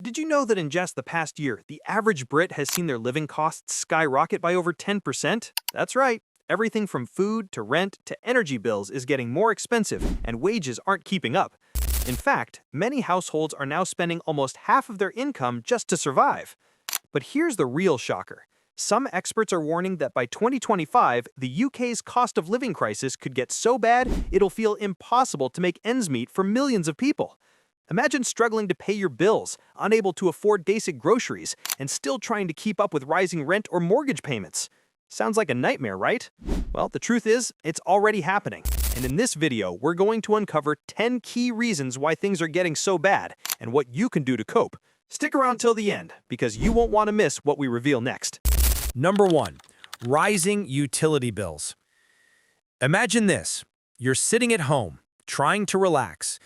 did you know that in just the past year, the average Brit has seen their living costs skyrocket by over 10%? That's right. Everything from food to rent to energy bills is getting more expensive, and wages aren't keeping up. In fact, many households are now spending almost half of their income just to survive. But here's the real shocker. Some experts are warning that by 2025, the UK's cost of living crisis could get so bad it'll feel impossible to make ends meet for millions of people. Imagine struggling to pay your bills, unable to afford basic groceries, and still trying to keep up with rising rent or mortgage payments. Sounds like a nightmare, right? Well, the truth is, it's already happening. And in this video, we're going to uncover 10 key reasons why things are getting so bad and what you can do to cope. Stick around till the end, because you won't want to miss what we reveal next. Number 1. Rising utility bills. Imagine this. You're sitting at home, trying to relax,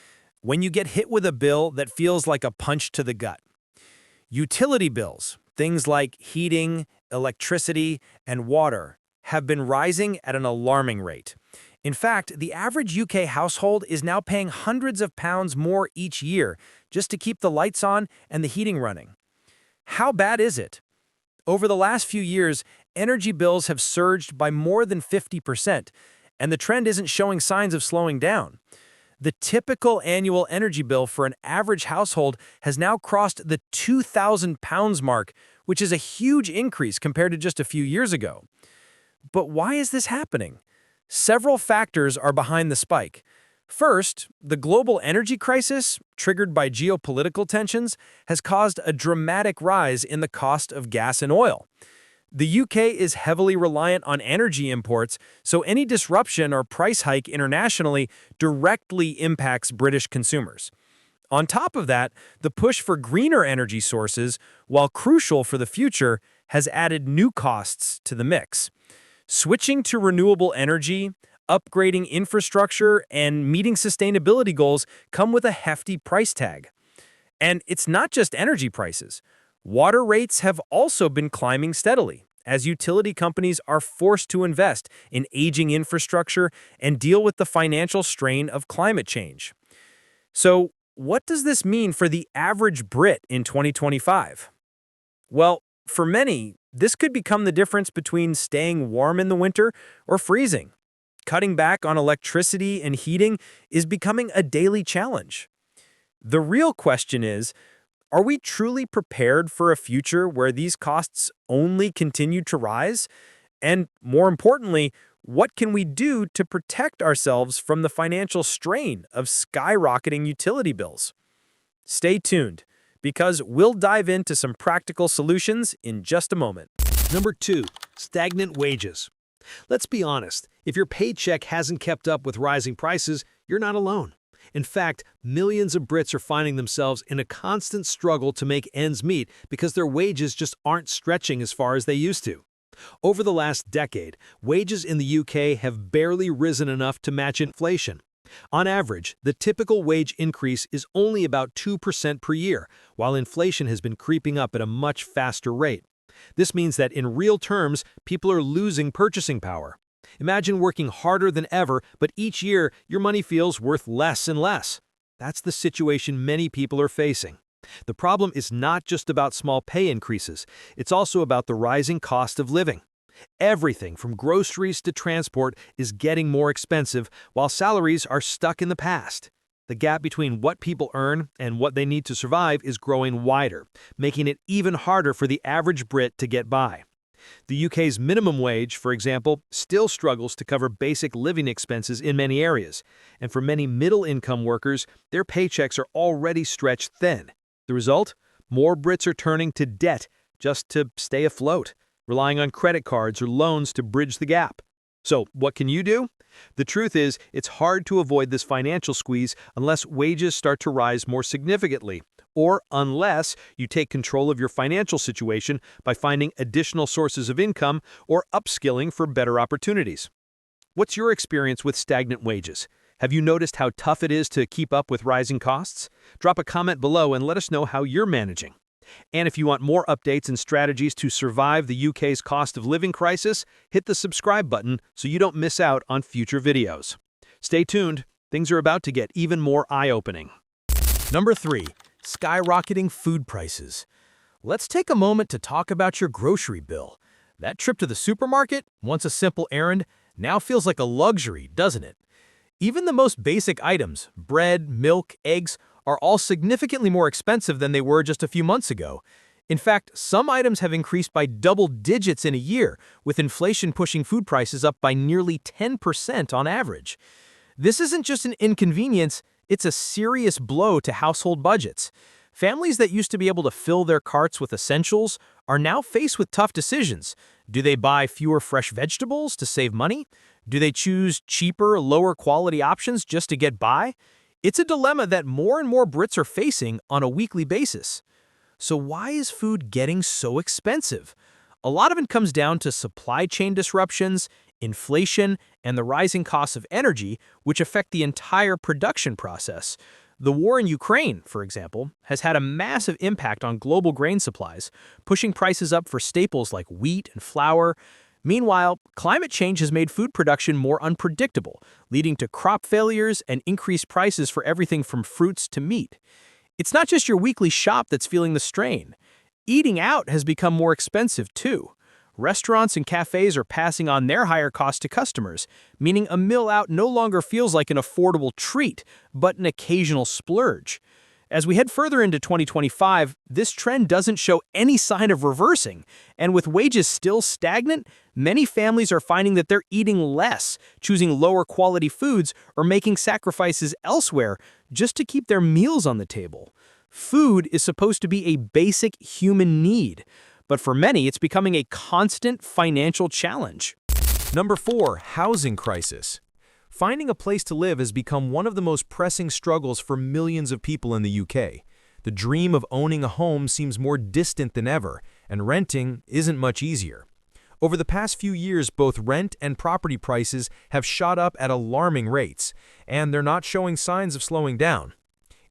when you get hit with a bill that feels like a punch to the gut. Utility bills, things like heating, electricity, and water, have been rising at an alarming rate. In fact, the average UK household is now paying hundreds of pounds more each year just to keep the lights on and the heating running. How bad is it? Over the last few years, energy bills have surged by more than 50%, and the trend isn't showing signs of slowing down. The typical annual energy bill for an average household has now crossed the £2,000 mark, which is a huge increase compared to just a few years ago. But why is this happening? Several factors are behind the spike. First, the global energy crisis, triggered by geopolitical tensions, has caused a dramatic rise in the cost of gas and oil. The UK is heavily reliant on energy imports, so any disruption or price hike internationally directly impacts British consumers. On top of that, the push for greener energy sources, while crucial for the future, has added new costs to the mix. Switching to renewable energy, upgrading infrastructure, and meeting sustainability goals come with a hefty price tag. And it's not just energy prices. Water rates have also been climbing steadily, as utility companies are forced to invest in aging infrastructure and deal with the financial strain of climate change. So, what does this mean for the average Brit in 2025? Well, for many, this could become the difference between staying warm in the winter or freezing. Cutting back on electricity and heating is becoming a daily challenge. The real question is, are we truly prepared for a future where these costs only continue to rise? And more importantly, what can we do to protect ourselves from the financial strain of skyrocketing utility bills? Stay tuned, because we'll dive into some practical solutions in just a moment. Number 2. Stagnant wages. Let's be honest, if your paycheck hasn't kept up with rising prices, you're not alone. In fact, millions of Brits are finding themselves in a constant struggle to make ends meet because their wages just aren't stretching as far as they used to. Over the last decade, wages in the UK have barely risen enough to match inflation. On average, the typical wage increase is only about 2% per year, while inflation has been creeping up at a much faster rate. This means that in real terms, people are losing purchasing power. Imagine working harder than ever, but each year your money feels worth less and less. That's the situation many people are facing. The problem is not just about small pay increases, it's also about the rising cost of living. Everything from groceries to transport is getting more expensive, while salaries are stuck in the past. The gap between what people earn and what they need to survive is growing wider, making it even harder for the average Brit to get by. The UK's minimum wage, for example, still struggles to cover basic living expenses in many areas, and for many middle-income workers, their paychecks are already stretched thin. The result? More Brits are turning to debt just to stay afloat, relying on credit cards or loans to bridge the gap. So, what can you do? The truth is, it's hard to avoid this financial squeeze unless wages start to rise more significantly, or unless you take control of your financial situation by finding additional sources of income or upskilling for better opportunities. What's your experience with stagnant wages? Have you noticed how tough it is to keep up with rising costs? Drop a comment below and let us know how you're managing. And if you want more updates and strategies to survive the UK's cost of living crisis, hit the subscribe button so you don't miss out on future videos. Stay tuned, things are about to get even more eye-opening. Number 3. Skyrocketing food prices. Let's take a moment to talk about your grocery bill. That trip to the supermarket, once a simple errand, now feels like a luxury, doesn't it? Even the most basic items, bread, milk, eggs, are all significantly more expensive than they were just a few months ago. In fact, some items have increased by double digits in a year, with inflation pushing food prices up by nearly 10% on average. This isn't just an inconvenience, it's a serious blow to household budgets. Families that used to be able to fill their carts with essentials are now faced with tough decisions. Do they buy fewer fresh vegetables to save money? Do they choose cheaper, lower quality options just to get by? It's a dilemma that more and more Brits are facing on a weekly basis. So why is food getting so expensive? A lot of it comes down to supply chain disruptions, inflation, and the rising costs of energy, which affect the entire production process. The war in Ukraine, for example, has had a massive impact on global grain supplies, pushing prices up for staples like wheat and flour. Meanwhile, climate change has made food production more unpredictable, leading to crop failures and increased prices for everything from fruits to meat. It's not just your weekly shop that's feeling the strain. Eating out has become more expensive, too. Restaurants and cafes are passing on their higher costs to customers, meaning a meal out no longer feels like an affordable treat, but an occasional splurge. As we head further into 2025, this trend doesn't show any sign of reversing, and with wages still stagnant, many families are finding that they're eating less, choosing lower quality foods, or making sacrifices elsewhere just to keep their meals on the table. Food is supposed to be a basic human need, but for many, it's becoming a constant financial challenge. Number 4, housing crisis. Finding a place to live has become one of the most pressing struggles for millions of people in the UK. The dream of owning a home seems more distant than ever, and renting isn't much easier. Over the past few years, both rent and property prices have shot up at alarming rates, and they're not showing signs of slowing down.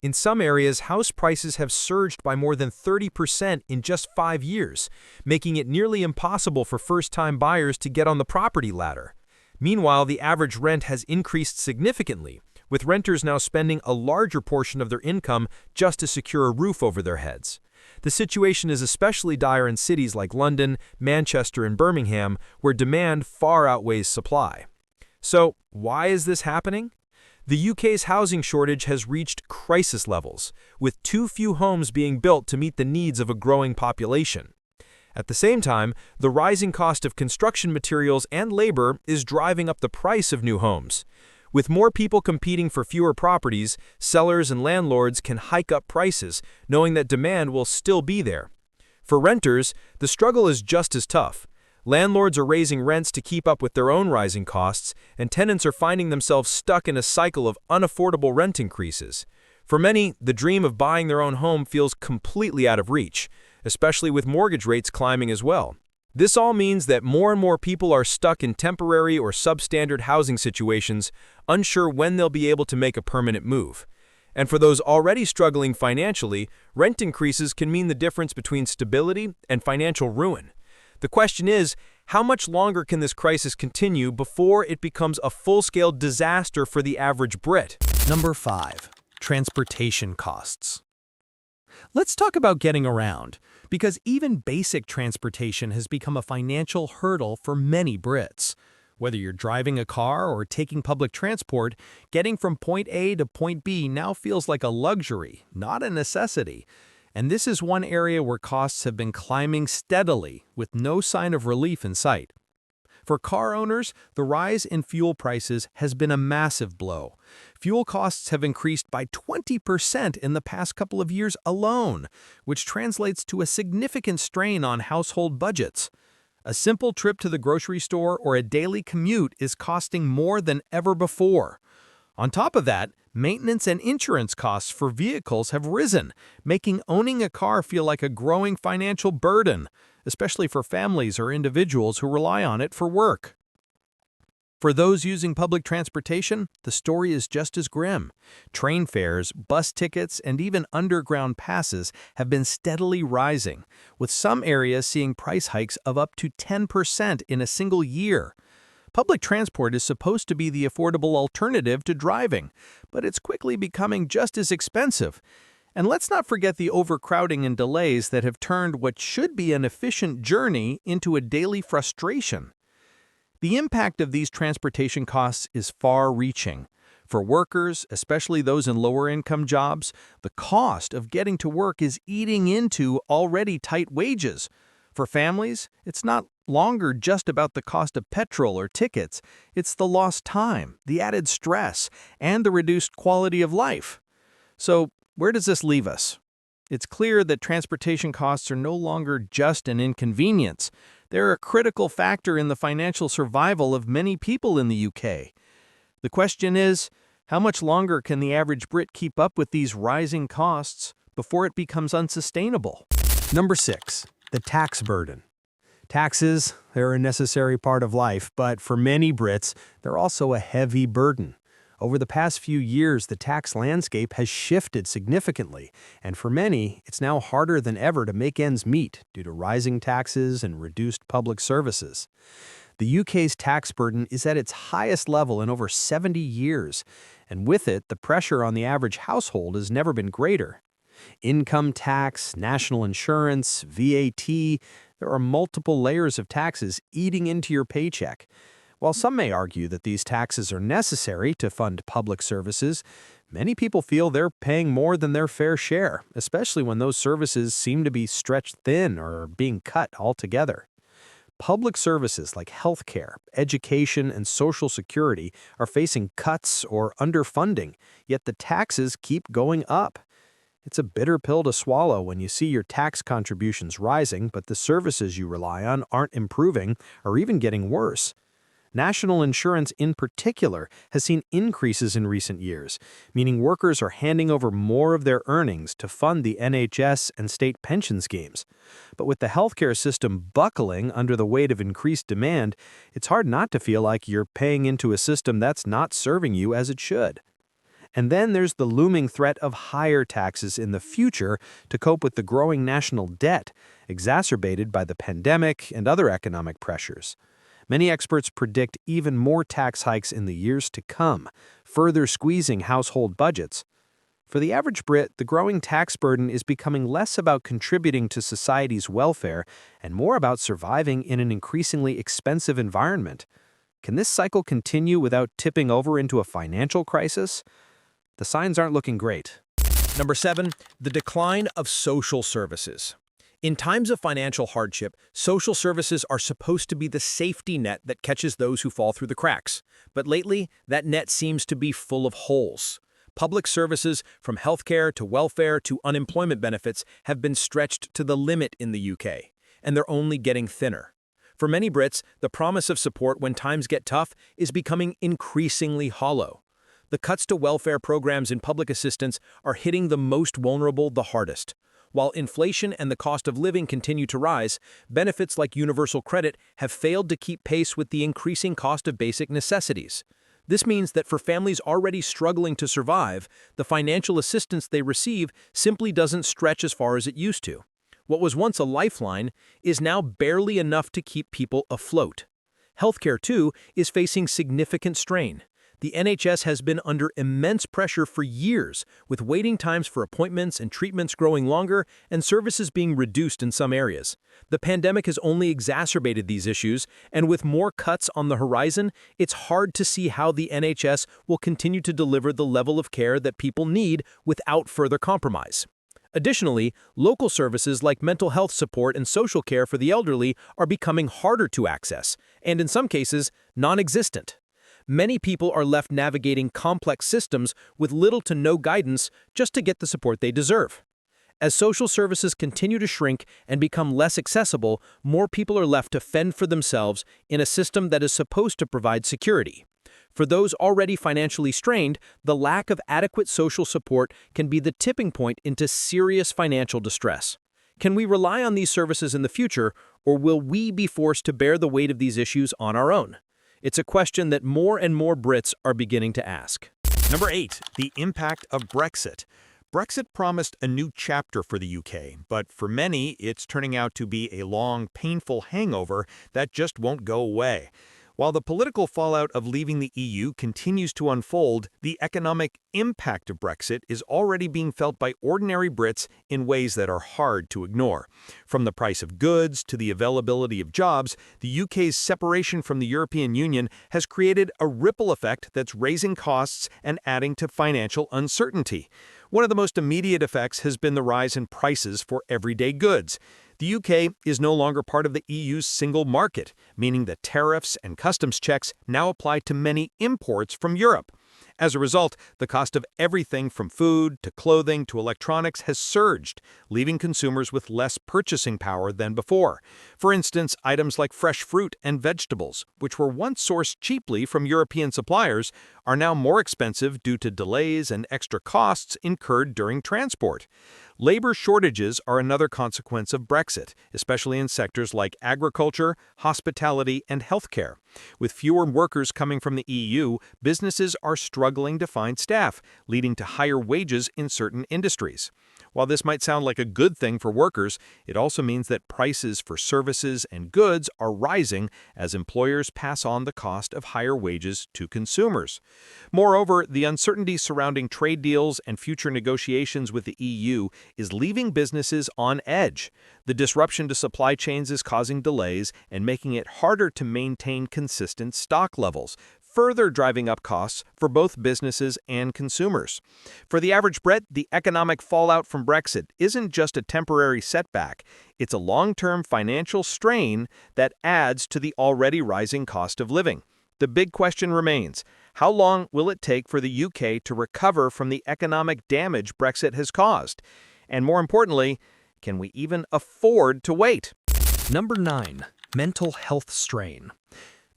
In some areas, house prices have surged by more than 30% in just 5 years, making it nearly impossible for first-time buyers to get on the property ladder. Meanwhile, the average rent has increased significantly, with renters now spending a larger portion of their income just to secure a roof over their heads. The situation is especially dire in cities like London, Manchester, and Birmingham, where demand far outweighs supply. So, why is this happening? The UK's housing shortage has reached crisis levels, with too few homes being built to meet the needs of a growing population. At the same time, the rising cost of construction materials and labor is driving up the price of new homes. With more people competing for fewer properties, sellers and landlords can hike up prices, knowing that demand will still be there. For renters, the struggle is just as tough. Landlords are raising rents to keep up with their own rising costs, and tenants are finding themselves stuck in a cycle of unaffordable rent increases. For many, the dream of buying their own home feels completely out of reach, especially with mortgage rates climbing as well. This all means that more and more people are stuck in temporary or substandard housing situations, unsure when they'll be able to make a permanent move. And for those already struggling financially, rent increases can mean the difference between stability and financial ruin. The question is, how much longer can this crisis continue before it becomes a full-scale disaster for the average Brit? Number 5. Transportation costs. Let's talk about getting around, because even basic transportation has become a financial hurdle for many Brits. Whether you're driving a car or taking public transport, getting from point A to point B now feels like a luxury, not a necessity. And this is one area where costs have been climbing steadily, with no sign of relief in sight. For car owners, the rise in fuel prices has been a massive blow. Fuel costs have increased by 20% in the past couple of years alone, which translates to a significant strain on household budgets. A simple trip to the grocery store or a daily commute is costing more than ever before. On top of that, maintenance and insurance costs for vehicles have risen, making owning a car feel like a growing financial burden, especially for families or individuals who rely on it for work. For those using public transportation, the story is just as grim. Train fares, bus tickets, and even underground passes have been steadily rising, with some areas seeing price hikes of up to 10% in a single year. Public transport is supposed to be the affordable alternative to driving, but it's quickly becoming just as expensive. And let's not forget the overcrowding and delays that have turned what should be an efficient journey into a daily frustration. The impact of these transportation costs is far-reaching. For workers, especially those in lower-income jobs, the cost of getting to work is eating into already tight wages. For families, it's not longer just about the cost of petrol or tickets. It's the lost time, the added stress, and the reduced quality of life. So, where does this leave us? It's clear that transportation costs are no longer just an inconvenience. They're a critical factor in the financial survival of many people in the UK. The question is, how much longer can the average Brit keep up with these rising costs before it becomes unsustainable? Number 6. The tax burden. Taxes, they're a necessary part of life, but for many Brits, they're also a heavy burden. Over the past few years, the tax landscape has shifted significantly, and for many, it's now harder than ever to make ends meet due to rising taxes and reduced public services. The UK's tax burden is at its highest level in over 70 years, and with it, the pressure on the average household has never been greater. Income tax, national insurance, VAT, there are multiple layers of taxes eating into your paycheck. While some may argue that these taxes are necessary to fund public services, many people feel they're paying more than their fair share, especially when those services seem to be stretched thin or being cut altogether. Public services like healthcare, education, and social security are facing cuts or underfunding, yet the taxes keep going up. It's a bitter pill to swallow when you see your tax contributions rising, but the services you rely on aren't improving or even getting worse. National insurance in particular has seen increases in recent years, meaning workers are handing over more of their earnings to fund the NHS and state pension schemes. But with the healthcare system buckling under the weight of increased demand, it's hard not to feel like you're paying into a system that's not serving you as it should. And then there's the looming threat of higher taxes in the future to cope with the growing national debt, exacerbated by the pandemic and other economic pressures. Many experts predict even more tax hikes in the years to come, further squeezing household budgets. For the average Brit, the growing tax burden is becoming less about contributing to society's welfare and more about surviving in an increasingly expensive environment. Can this cycle continue without tipping over into a financial crisis? The signs aren't looking great. Number 7, the decline of social services. In times of financial hardship, social services are supposed to be the safety net that catches those who fall through the cracks. But lately, that net seems to be full of holes. Public services, from healthcare to welfare to unemployment benefits, have been stretched to the limit in the UK, and they're only getting thinner. For many Brits, the promise of support when times get tough is becoming increasingly hollow. The cuts to welfare programs and public assistance are hitting the most vulnerable the hardest. While inflation and the cost of living continue to rise, benefits like universal credit have failed to keep pace with the increasing cost of basic necessities. This means that for families already struggling to survive, the financial assistance they receive simply doesn't stretch as far as it used to. What was once a lifeline is now barely enough to keep people afloat. Healthcare, too, is facing significant strain. The NHS has been under immense pressure for years, with waiting times for appointments and treatments growing longer and services being reduced in some areas. The pandemic has only exacerbated these issues, and with more cuts on the horizon, it's hard to see how the NHS will continue to deliver the level of care that people need without further compromise. Additionally, local services like mental health support and social care for the elderly are becoming harder to access, and in some cases, non-existent. Many people are left navigating complex systems with little to no guidance just to get the support they deserve. As social services continue to shrink and become less accessible, more people are left to fend for themselves in a system that is supposed to provide security. For those already financially strained, the lack of adequate social support can be the tipping point into serious financial distress. Can we rely on these services in the future, or will we be forced to bear the weight of these issues on our own? It's a question that more and more Brits are beginning to ask. Number 8, the impact of Brexit. Brexit promised a new chapter for the UK, but for many, it's turning out to be a long, painful hangover that just won't go away. While the political fallout of leaving the EU continues to unfold, the economic impact of Brexit is already being felt by ordinary Brits in ways that are hard to ignore. From the price of goods to the availability of jobs, the UK's separation from the European Union has created a ripple effect that's raising costs and adding to financial uncertainty. One of the most immediate effects has been the rise in prices for everyday goods. The UK is no longer part of the EU's single market, meaning that tariffs and customs checks now apply to many imports from Europe. As a result, the cost of everything from food to clothing to electronics has surged, leaving consumers with less purchasing power than before. For instance, items like fresh fruit and vegetables, which were once sourced cheaply from European suppliers, are now more expensive due to delays and extra costs incurred during transport. Labor shortages are another consequence of Brexit, especially in sectors like agriculture, hospitality, and healthcare. With fewer workers coming from the EU, businesses are struggling to find staff, leading to higher wages in certain industries. While this might sound like a good thing for workers, it also means that prices for services and goods are rising as employers pass on the cost of higher wages to consumers. Moreover, the uncertainty surrounding trade deals and future negotiations with the EU is leaving businesses on edge. The disruption to supply chains is causing delays and making it harder to maintain consistent stock levels, further driving up costs for both businesses and consumers. For the average Brit, the economic fallout from Brexit isn't just a temporary setback, it's a long-term financial strain that adds to the already rising cost of living. The big question remains, how long will it take for the UK to recover from the economic damage Brexit has caused? And more importantly, can we even afford to wait? Number 9. Mental health strain.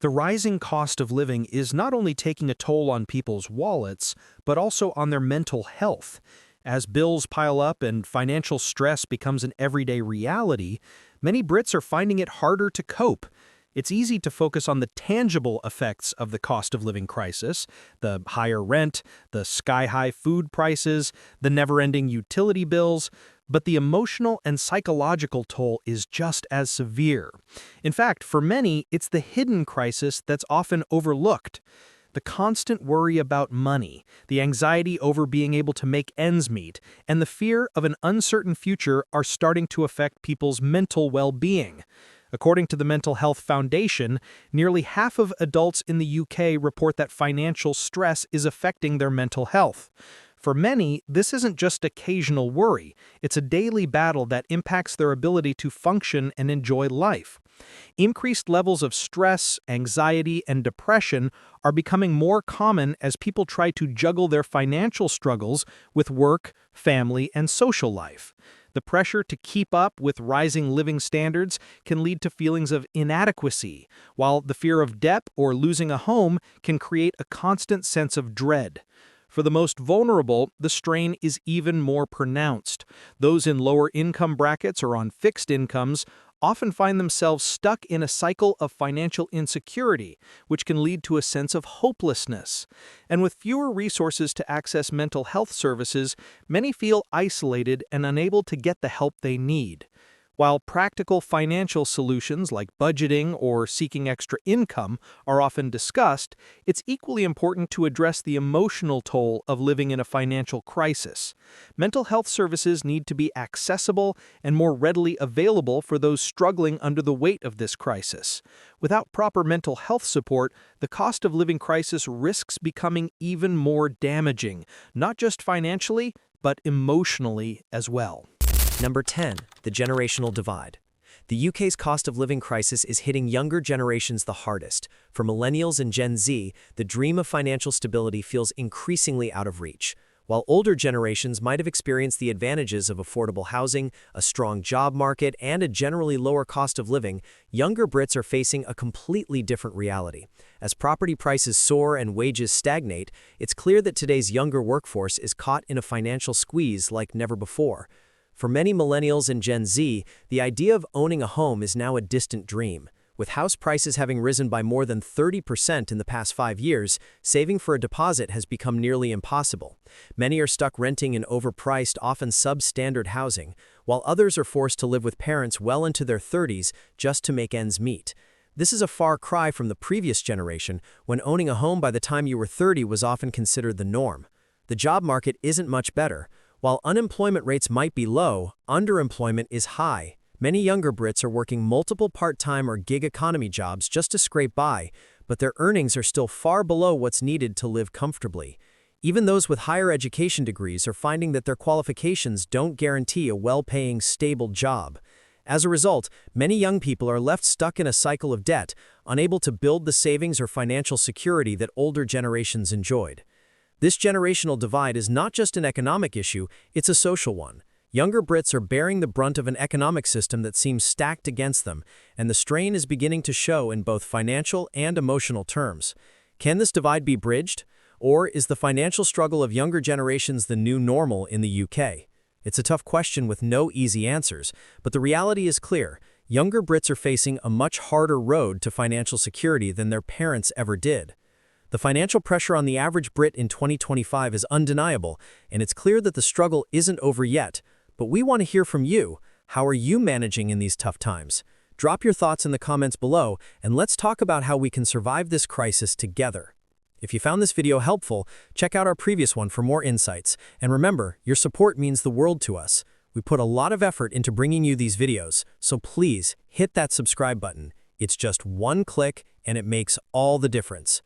The rising cost of living is not only taking a toll on people's wallets, but also on their mental health. As bills pile up and financial stress becomes an everyday reality, many Brits are finding it harder to cope. It's easy to focus on the tangible effects of the cost of living crisis, the higher rent, the sky-high food prices, the never-ending utility bills, but the emotional and psychological toll is just as severe. In fact, for many, it's the hidden crisis that's often overlooked. The constant worry about money, the anxiety over being able to make ends meet, and the fear of an uncertain future are starting to affect people's mental well-being. According to the Mental Health Foundation, nearly half of adults in the UK report that financial stress is affecting their mental health. For many, this isn't just occasional worry, it's a daily battle that impacts their ability to function and enjoy life. Increased levels of stress, anxiety, and depression are becoming more common as people try to juggle their financial struggles with work, family, and social life. The pressure to keep up with rising living standards can lead to feelings of inadequacy, while the fear of debt or losing a home can create a constant sense of dread. For the most vulnerable, the strain is even more pronounced. Those in lower income brackets or on fixed incomes often find themselves stuck in a cycle of financial insecurity, which can lead to a sense of hopelessness. And with fewer resources to access mental health services, many feel isolated and unable to get the help they need. While practical financial solutions like budgeting or seeking extra income are often discussed, it's equally important to address the emotional toll of living in a financial crisis. Mental health services need to be accessible and more readily available for those struggling under the weight of this crisis. Without proper mental health support, the cost of living crisis risks becoming even more damaging, not just financially, but emotionally as well. Number 10. The generational divide. The UK's cost of living crisis is hitting younger generations the hardest. For millennials and Gen Z, the dream of financial stability feels increasingly out of reach. While older generations might have experienced the advantages of affordable housing, a strong job market, and a generally lower cost of living, younger Brits are facing a completely different reality. As property prices soar and wages stagnate, it's clear that today's younger workforce is caught in a financial squeeze like never before. For many millennials and Gen Z, the idea of owning a home is now a distant dream. With house prices having risen by more than 30% in the past 5 years, saving for a deposit has become nearly impossible. Many are stuck renting in overpriced, often substandard housing, while others are forced to live with parents well into their 30s just to make ends meet. This is a far cry from the previous generation, when owning a home by the time you were 30 was often considered the norm. The job market isn't much better. While unemployment rates might be low, underemployment is high. Many younger Brits are working multiple part-time or gig economy jobs just to scrape by, but their earnings are still far below what's needed to live comfortably. Even those with higher education degrees are finding that their qualifications don't guarantee a well-paying, stable job. As a result, many young people are left stuck in a cycle of debt, unable to build the savings or financial security that older generations enjoyed. This generational divide is not just an economic issue, it's a social one. Younger Brits are bearing the brunt of an economic system that seems stacked against them, and the strain is beginning to show in both financial and emotional terms. Can this divide be bridged? Or is the financial struggle of younger generations the new normal in the UK? It's a tough question with no easy answers, but the reality is clear. Younger Brits are facing a much harder road to financial security than their parents ever did. The financial pressure on the average Brit in 2025 is undeniable, and it's clear that the struggle isn't over yet. But we want to hear from you. How are you managing in these tough times? Drop your thoughts in the comments below, and let's talk about how we can survive this crisis together. If you found this video helpful, check out our previous one for more insights. And remember, your support means the world to us. We put a lot of effort into bringing you these videos, so please hit that subscribe button. It's just one click, and it makes all the difference.